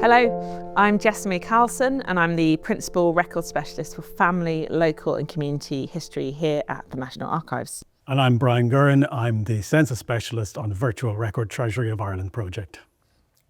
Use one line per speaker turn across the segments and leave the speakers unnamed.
Hello, I'm Jessamy Carlson and I'm the Principal Record Specialist for Family, Local and Community History here at the National Archives.
And I'm Brian Gurrin. I'm the Census Specialist on the Virtual Record Treasury of Ireland project.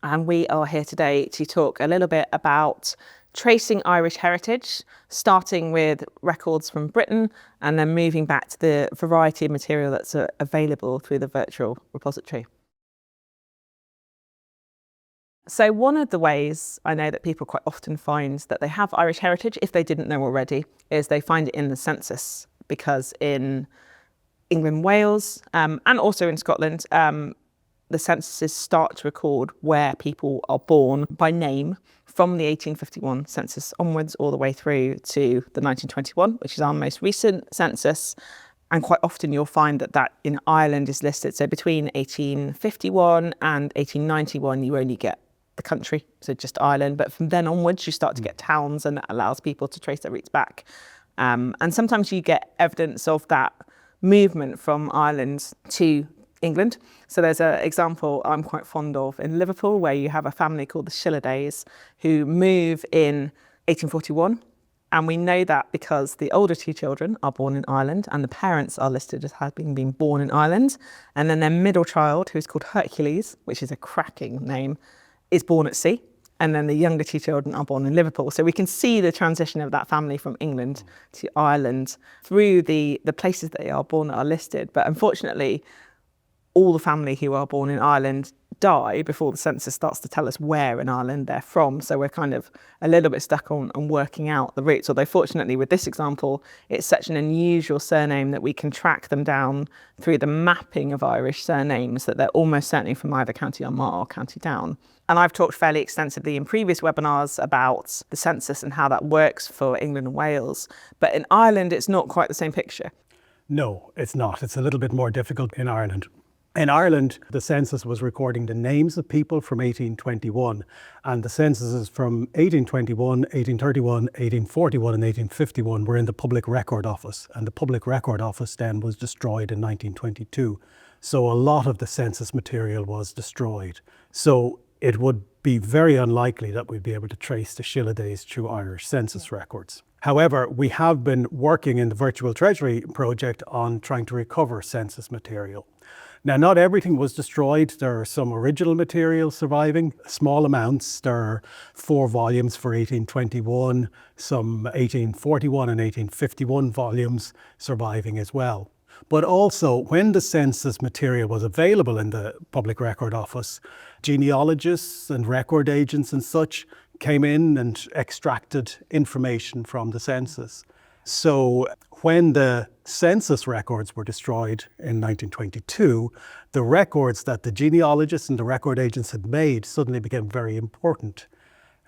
And we are here today to talk a little bit about tracing Irish heritage, starting with records from Britain and then moving back to the variety of material that's available through the virtual repository. So one of the ways I know that people quite often find that they have Irish heritage, if they didn't know already, is they find it in the census, because in England and Wales and also in Scotland, the censuses start to record where people are born by name from the 1851 census onwards all the way through to the 1921, which is our most recent census. And quite often you'll find that in Ireland is listed. So between 1851 and 1891, you only get the country, so just Ireland. But from then onwards, you start to get towns, and that allows people to trace their roots back. And sometimes you get evidence of that movement from Ireland to England. So there's an example I'm quite fond of in Liverpool, where you have a family called the Shillardays who move in 1841. And we know that because the older two children are born in Ireland and the parents are listed as having been born in Ireland. And then their middle child, who's called Hercules, which is a cracking name, is born at sea. And then the younger two children are born in Liverpool. So we can see the transition of that family from England to Ireland through the places they are born that are listed. But unfortunately, all the family who are born in Ireland die before the census starts to tell us where in Ireland they're from. So we're kind of a little bit stuck on working out the roots. Although fortunately with this example, it's such an unusual surname that we can track them down through the mapping of Irish surnames that they're almost certainly from either County Armagh or County Down. And I've talked fairly extensively in previous webinars about the census and how that works for England and Wales. But in Ireland, it's not quite the same picture.
No, it's not. It's a little bit more difficult in Ireland. In Ireland, the census was recording the names of people from 1821, and the censuses from 1821, 1831, 1841 and 1851 were in the Public Record Office, and the Public Record Office then was destroyed in 1922. So a lot of the census material was destroyed. So it would be very unlikely that we'd be able to trace the Shillardays through Irish census records. However, we have been working in the Virtual Treasury project on trying to recover census material. Now, not everything was destroyed. There are some original material surviving, small amounts. There are 4 volumes for 1821, some 1841 and 1851 volumes surviving as well. But also, when the census material was available in the Public Record Office, genealogists and record agents and such came in and extracted information from the census. So when the census records were destroyed in 1922, the records that the genealogists and the record agents had made suddenly became very important.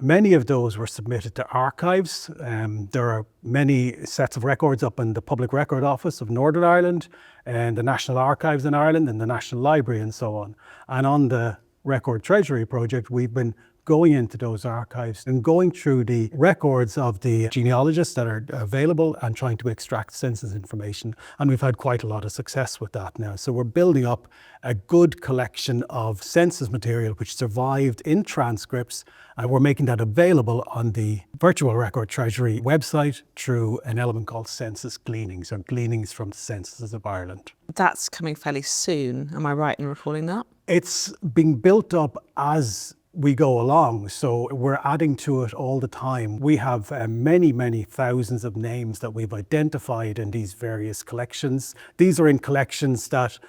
Many of those were submitted to archives. There are many sets of records up in the Public Record Office of Northern Ireland and the National Archives in Ireland and the National Library and so on. And on the Record Treasury project, we've been going into those archives and going through the records of the genealogists that are available and trying to extract census information. And we've had quite a lot of success with that now. So we're building up a good collection of census material which survived in transcripts, and we're making that available on the Virtual Record Treasury website through an element called Census Gleanings, or Gleanings from the Censuses of Ireland.
That's coming fairly soon. Am I right in recalling that?
It's being built up as we go along, so we're adding to it all the time. We have many thousands of names that we've identified in these various collections. These are in collections that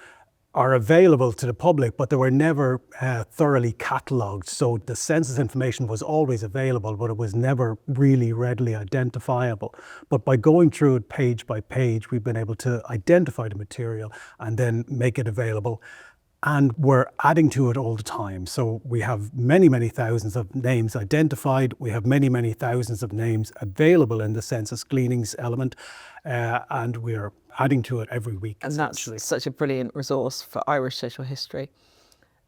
are available to the public, but they were never thoroughly catalogued. So the census information was always available, but it was never really readily identifiable. But by going through it page by page, we've been able to identify the material and then make it available. And we're adding to it all the time. So we have many thousands of names identified. We have many thousands of names available in the census gleanings element. And we're adding to it every week.
And that's such a brilliant resource for Irish social history.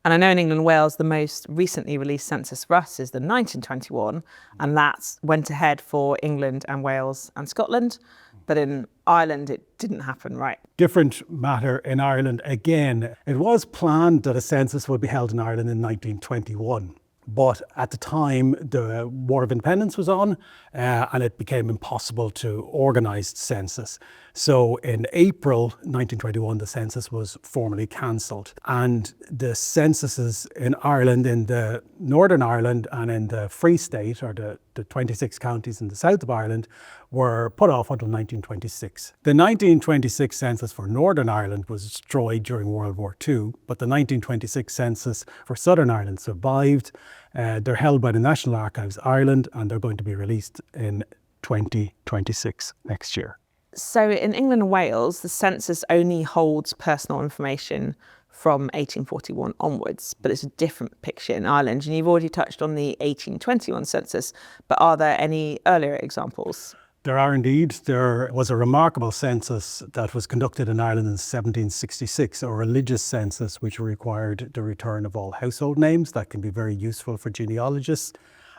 And I know in England and Wales, the most recently released census for us is the 1921, and that went ahead for England and Wales and Scotland. But in Ireland, it didn't happen, right?
Different matter in Ireland. Again, it was planned that a census would be held in Ireland in 1921. But at the time, the War of Independence was on, and it became impossible to organise the census. So in April 1921, the census was formally cancelled. And the censuses in Ireland, in the Northern Ireland and in the Free State, or the 26 counties in the south of Ireland, were put off until 1926. The 1926 census for Northern Ireland was destroyed during World War II, but the 1926 census for Southern Ireland survived. They're held by the National Archives Ireland, and they're going to be released in 2026 next year.
So in England and Wales, the census only holds personal information from 1841 onwards, but it's a different picture in Ireland. And you've already touched on the 1821 census, but are there any earlier examples?
There are indeed. There was a remarkable census that was conducted in Ireland in 1766, a religious census which required the return of all household names. That can be very useful for genealogists.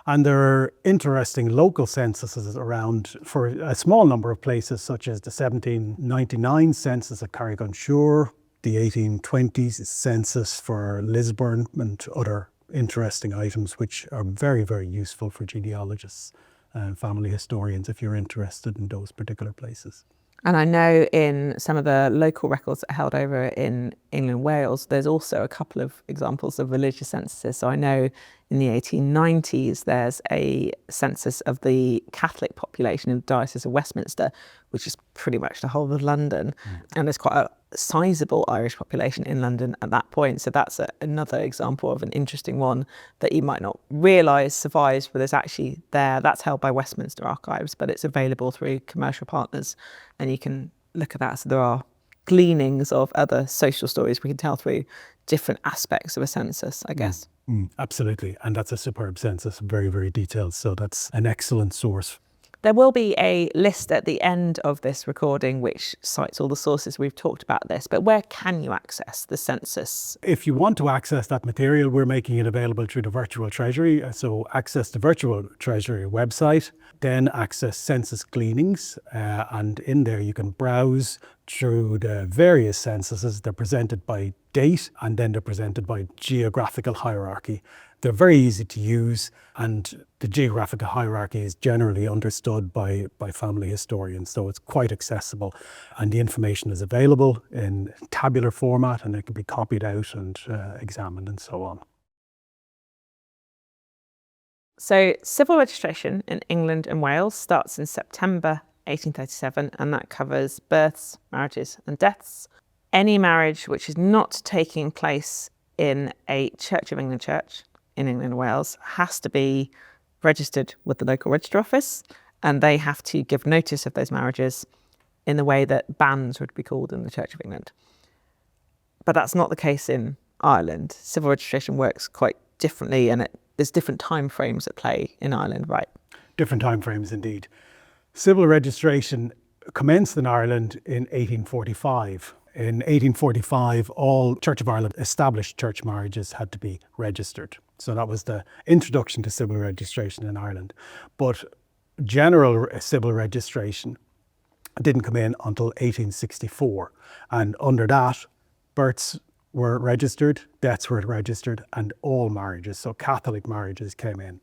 And there are interesting local censuses around for a small number of places, such as the 1799 census at Carrick-on-Suir, the 1820s census for Lisburn, and other interesting items which are very, very useful for genealogists and family historians if you're interested in those particular places.
And I know in some of the local records that are held over in England and Wales, there's also a couple of examples of religious censuses. So I know in the 1890s, there's a census of the Catholic population in the Diocese of Westminster, which is pretty much the whole of London. And there's quite a sizable Irish population in London at that point. So that's another example of an interesting one that you might not realise survives, but there's actually there. That's held by Westminster Archives, but it's available through commercial partners, and you can look at that. So there are gleanings of other social stories we can tell through different aspects of a census, I guess.
Absolutely. And that's a superb census, very, very detailed. So that's an excellent source.
There will be a list at the end of this recording which cites all the sources we've talked about this, but where can you access the census?
If you want to access that material, we're making it available through the Virtual Treasury. So access the Virtual Treasury website, then access census gleanings, and in there you can browse through the various censuses. They're presented by date, and then they're presented by geographical hierarchy. They're very easy to use, and the geographical hierarchy is generally understood by family historians, so it's quite accessible. And the information is available in tabular format, and it can be copied out and examined and so on.
So civil registration in England and Wales starts in September 1837, and that covers births, marriages and deaths. Any marriage which is not taking place in a Church of England church in England and Wales has to be registered with the local register office, and they have to give notice of those marriages in the way that banns would be called in the Church of England. But that's not the case in Ireland. Civil registration works quite differently, and there's different time frames at play in Ireland, right?
Different time frames indeed. Civil registration commenced in Ireland in 1845. In 1845, all Church of Ireland established church marriages had to be registered. So that was the introduction to civil registration in Ireland. But general civil registration didn't come in until 1864. And under that, births were registered, deaths were registered, and all marriages, so Catholic marriages came in.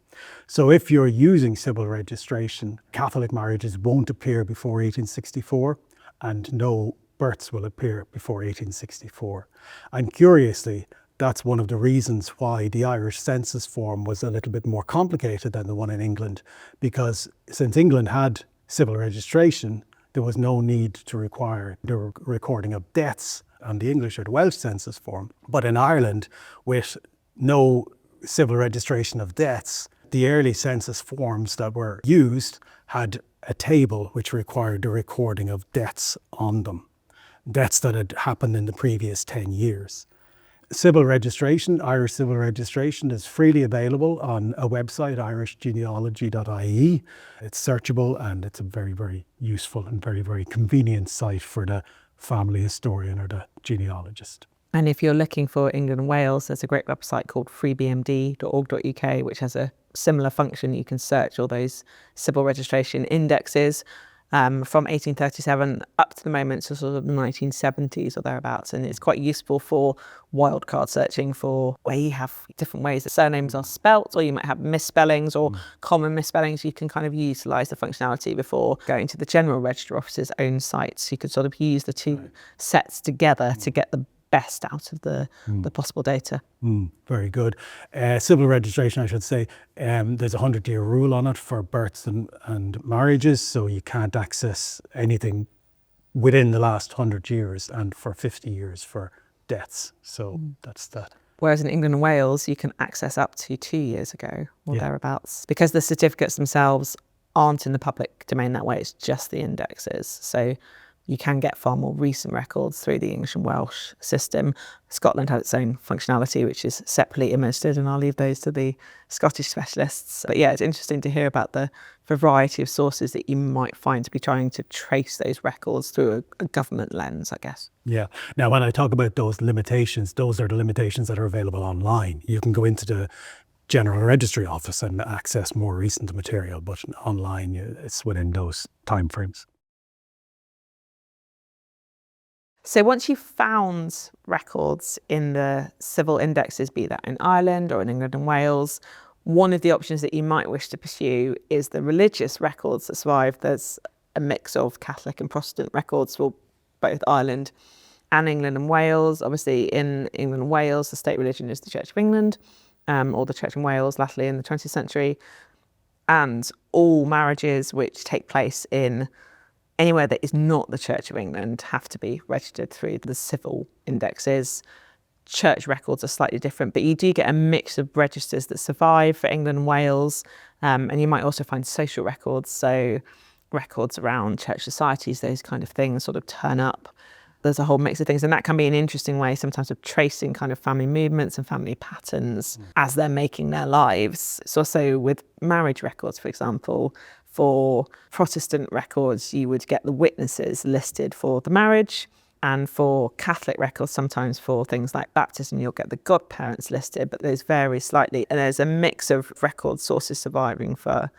So if you're using civil registration, Catholic marriages won't appear before 1864, and no births will appear before 1864. And curiously, that's one of the reasons why the Irish census form was a little bit more complicated than the one in England, because since England had civil registration, there was no need to require the recording of deaths on the English or the Welsh census form. But in Ireland, with no civil registration of deaths, the early census forms that were used had a table which required the recording of deaths on them, deaths that had happened in the previous 10 years. Civil registration, Irish civil registration, is freely available on a website, irishgenealogy.ie. It's searchable, and it's a very, very useful and very, very convenient site for the family historian or the genealogist.
And if you're looking for England and Wales, there's a great website called freebmd.org.uk, which has a similar function. You can search all those civil registration indexes. from 1837 up to the moment to sort of the 1970s or thereabouts. And it's quite useful for wildcard searching for where you have different ways that surnames are spelt, or you might have misspellings or common misspellings. You can kind of utilise the functionality before going to the General Register Office's own sites. You could sort of use the two sets together to get the best out of the possible data.
Very good. Civil registration, I should say, there's a 100-year rule on it for births and marriages, so you can't access anything within the last 100 years, and for 50 years for deaths. So that's that.
Whereas in England and Wales, you can access up to 2 years ago or thereabouts. Because the certificates themselves aren't in the public domain that way, it's just the indexes. So you can get far more recent records through the English and Welsh system. Scotland has its own functionality, which is separately administered, and I'll leave those to the Scottish specialists. But yeah, it's interesting to hear about the variety of sources that you might find to be trying to trace those records through a government lens, I guess.
Yeah. Now, when I talk about those limitations, those are the limitations that are available online. You can go into the General Registry Office and access more recent material, but online, it's within those timeframes.
So once you've found records in the civil indexes, be that in Ireland or in England and Wales, one of the options that you might wish to pursue is the religious records that survive. There's a mix of Catholic and Protestant records for both Ireland and England and Wales. Obviously, in England and Wales, the state religion is the Church of England, or the Church in Wales, latterly in the 20th century. And all marriages which take place in anywhere that is not the Church of England have to be registered through the civil indexes. Church records are slightly different, but you do get a mix of registers that survive for England and Wales. And you might also find social records, so records around church societies, those kind of things sort of turn up. There's a whole mix of things, and that can be an interesting way sometimes of tracing kind of family movements and family patterns as they're making their lives. It's also with marriage records, for example. For Protestant records, you would get the witnesses listed for the marriage, and for Catholic records, sometimes for things like baptism, you'll get the godparents listed, but those vary slightly. And there's a mix of record sources surviving for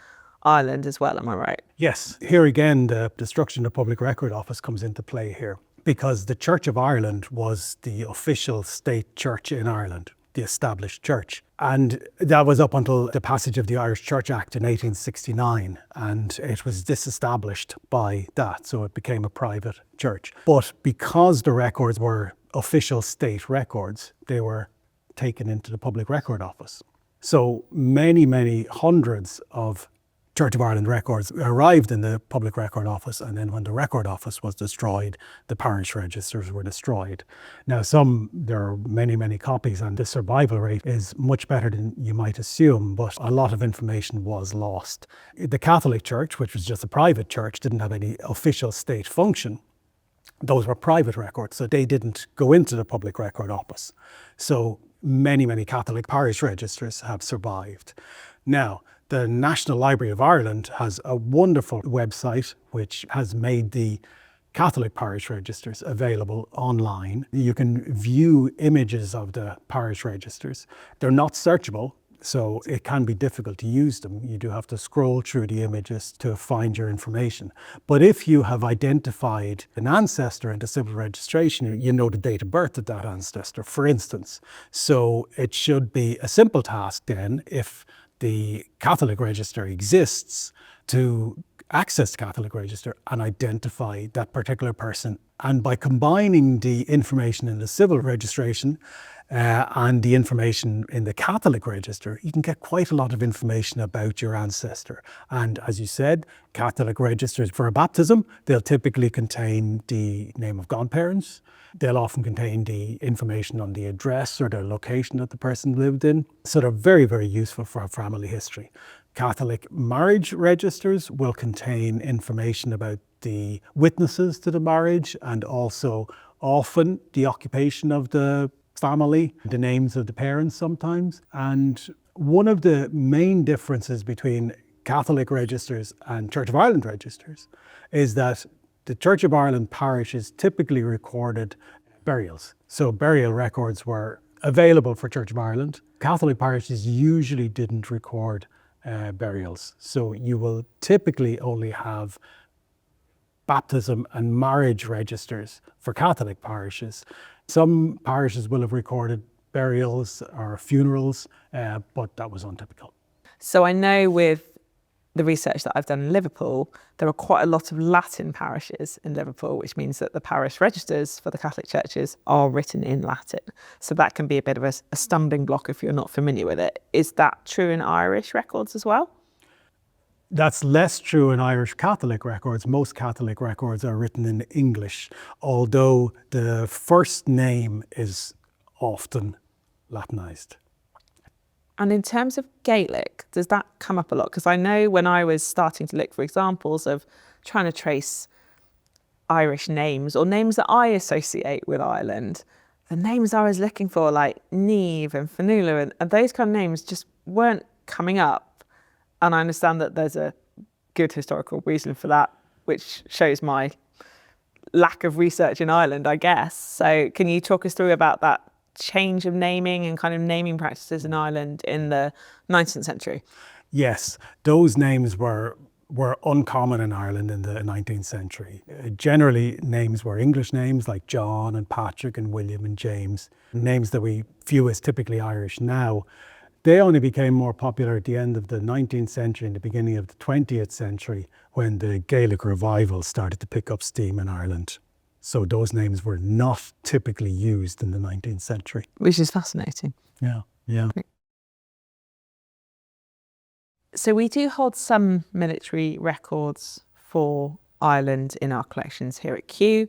Ireland as well, am I right?
Yes. Here again, the destruction of the Public Record Office comes into play here, because the Church of Ireland was the official state church in Ireland, the established church. And that was up until the passage of the Irish Church Act in 1869, and it was disestablished by that, so it became a private church. But because the records were official state records, they were taken into the Public Record Office. So many hundreds of Church of Ireland records arrived in the Public Record Office, and then when the Record Office was destroyed, the parish registers were destroyed. Now there are many copies, and the survival rate is much better than you might assume, but a lot of information was lost. The Catholic Church, which was just a private church, didn't have any official state function. Those were private records, so they didn't go into the Public Record Office. So many Catholic parish registers have survived. Now, the National Library of Ireland has a wonderful website which has made the Catholic parish registers available online. You can view images of the parish registers. They're not searchable, so it can be difficult to use them. You do have to scroll through the images to find your information. But if you have identified an ancestor in the civil registration, you know the date of birth of that ancestor, for instance. So it should be a simple task then, if the Catholic Register exists, to access the Catholic Register and identify that particular person. And by combining the information in the civil registration and the information in the Catholic Register, you can get quite a lot of information about your ancestor. And as you said, Catholic registers for a baptism, they'll typically contain the name of godparents. They'll often contain the information on the address or the location that the person lived in. So they're very useful for our family history. Catholic marriage registers will contain information about the witnesses to the marriage, and also often the occupation of the family, the names of the parents sometimes. And one of the main differences between Catholic registers and Church of Ireland registers is that the Church of Ireland parishes typically recorded burials. So burial records were available for Church of Ireland. Catholic parishes usually didn't record burials. So you will typically only have baptism and marriage registers for Catholic parishes. Some parishes will have recorded burials or funerals, but that was untypical.
So I know with the research that I've done in Liverpool, there are quite a lot of Latin parishes in Liverpool, which means that the parish registers for the Catholic churches are written in Latin. So that can be a bit of a stumbling block if you're not familiar with it. Is that true in Irish records as well?
That's less true in Irish Catholic records. Most Catholic records are written in English, although the first name is often Latinized.
And in terms of Gaelic, does that come up a lot? Because I know when I was starting to look for examples of trying to trace Irish names or names that I associate with Ireland, the names I was looking for, like Niamh and Fionnuala and those kind of names, just weren't coming up. And I understand that there's a good historical reason for that, which shows my lack of research in Ireland, I guess. So can you talk us through about that change of naming and kind of naming practices in Ireland in the 19th century?
Yes, those names were uncommon in Ireland in the 19th century. Generally, names were English names like John and Patrick and William and James, names that we view as typically Irish now. They only became more popular at the end of the 19th century and the beginning of the 20th century when the Gaelic revival started to pick up steam in Ireland. So those names were not typically used in the 19th century.
Which is fascinating.
Yeah.
So we do hold some military records for Ireland in our collections here at Kew.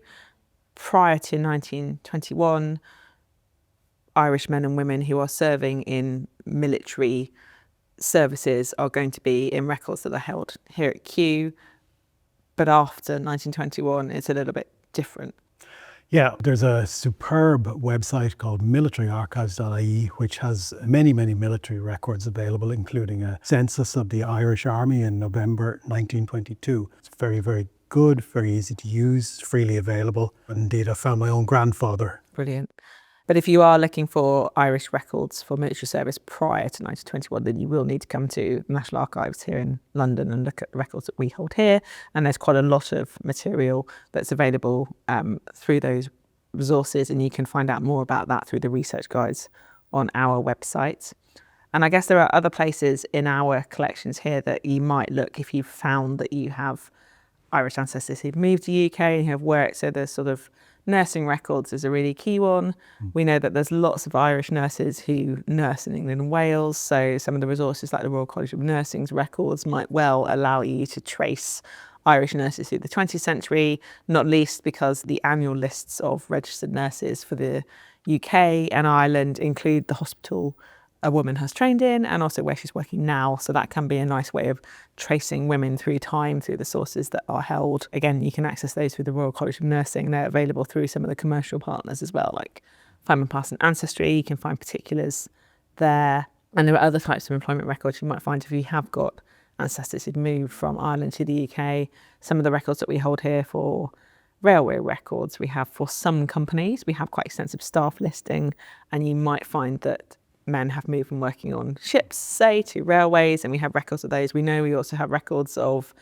Prior to 1921, Irish men and women who are serving in military services are going to be in records that are held here at Kew. But after 1921, it's a little bit different.
Yeah, there's a superb website called militaryarchives.ie, which has many, many military records available, including a census of the Irish Army in November 1922. It's very, very good, very easy to use, freely available. Indeed, I found my own grandfather.
Brilliant. But if you are looking for Irish records for military service prior to 1921, then you will need to come to the National Archives here in London and look at the records that we hold here. And there's quite a lot of material that's available through those resources, and you can find out more about that through the research guides on our website. And I guess there are other places in our collections here that you might look if you've found that you have Irish ancestors who've moved to the UK and who have worked. So there's sort of nursing records is a really key one. We know that there's lots of Irish nurses who nurse in England and Wales, so some of the resources like the Royal College of Nursing's records might well allow you to trace Irish nurses through the 20th century, not least because the annual lists of registered nurses for the UK and Ireland include the hospital a woman has trained in and also where she's working now. So that can be a nice way of tracing women through time through the sources that are held. Again, you can access those through the Royal College of Nursing. They're available through some of the commercial partners as well, like Famine Pass and Ancestry. You can find particulars there. And there are other types of employment records you might find if you have got ancestors who've moved from Ireland to the UK. Some of the records that we hold here for railway records, we have for some companies, we have quite extensive staff listing, and you might find that men have moved from working on ships, say, to railways, and we have records of those. We know we also have records of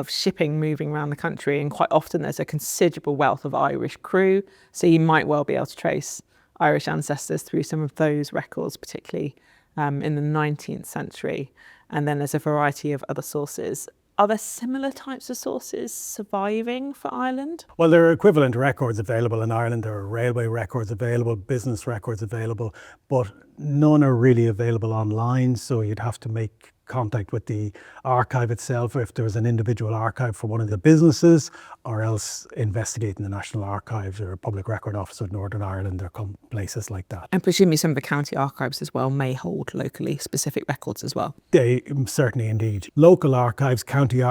shipping moving around the country, and quite often there's a considerable wealth of Irish crew, so you might well be able to trace Irish ancestors through some of those records, particularly in the 19th century. And then there's a variety of other sources. Are there similar types of sources surviving for Ireland?
Well, there are equivalent records available in Ireland. There are railway records available, business records available, but none are really available online. So you'd have to make contact with the archive itself, or if there was an individual archive for one of the businesses, or else investigate in the National Archives or Public Record Office of Northern Ireland or places like that.
And presumably some of the county archives as well may hold locally specific records as well.
They certainly indeed. Local archives, county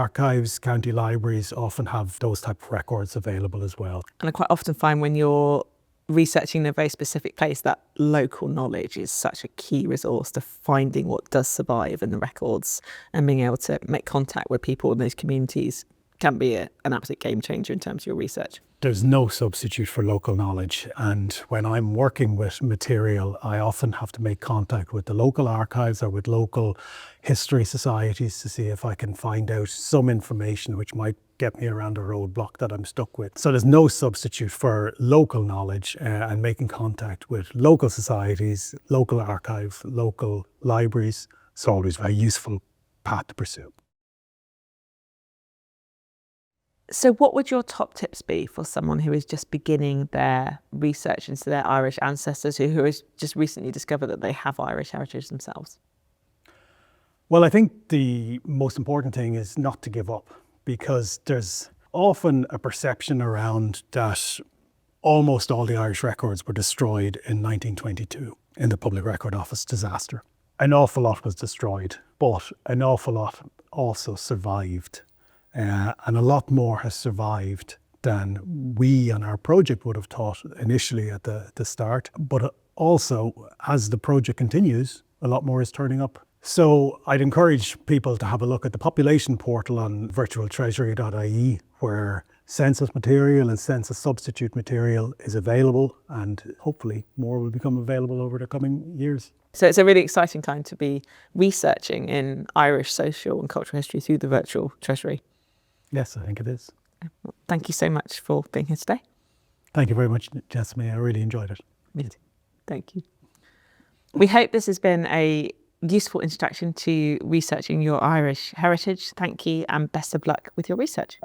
libraries often have those type of records available as well.
And I quite often find when you're researching in a very specific place, that local knowledge is such a key resource to finding what does survive in the records and being able to make contact with people in those communities can be an absolute game changer in terms of your research.
There's no substitute for local knowledge. And when I'm working with material, I often have to make contact with the local archives or with local history societies to see if I can find out some information which might get me around a roadblock that I'm stuck with. So there's no substitute for local knowledge and making contact with local societies, local archives, local libraries. It's always a very useful path to pursue.
So what would your top tips be for someone who is just beginning their research into their Irish ancestors, who has just recently discovered that they have Irish heritage themselves?
Well, I think the most important thing is not to give up, because there's often a perception around that almost all the Irish records were destroyed in 1922 in the Public Record Office disaster. An awful lot was destroyed, but an awful lot also survived. And a lot more has survived than we on our project would have thought initially at the start. But also, as the project continues, a lot more is turning up. So I'd encourage people to have a look at the population portal on virtualtreasury.ie, where census material and census substitute material is available, and hopefully more will become available over the coming years.
So it's a really exciting time to be researching in Irish social and cultural history through the virtual treasury.
Yes, I think it is.
Well, thank you so much for being here today.
Thank you very much, Jessamy. I really enjoyed it.
Me too. Thank you. We hope this has been a useful introduction to researching your Irish heritage. Thank you and best of luck with your research.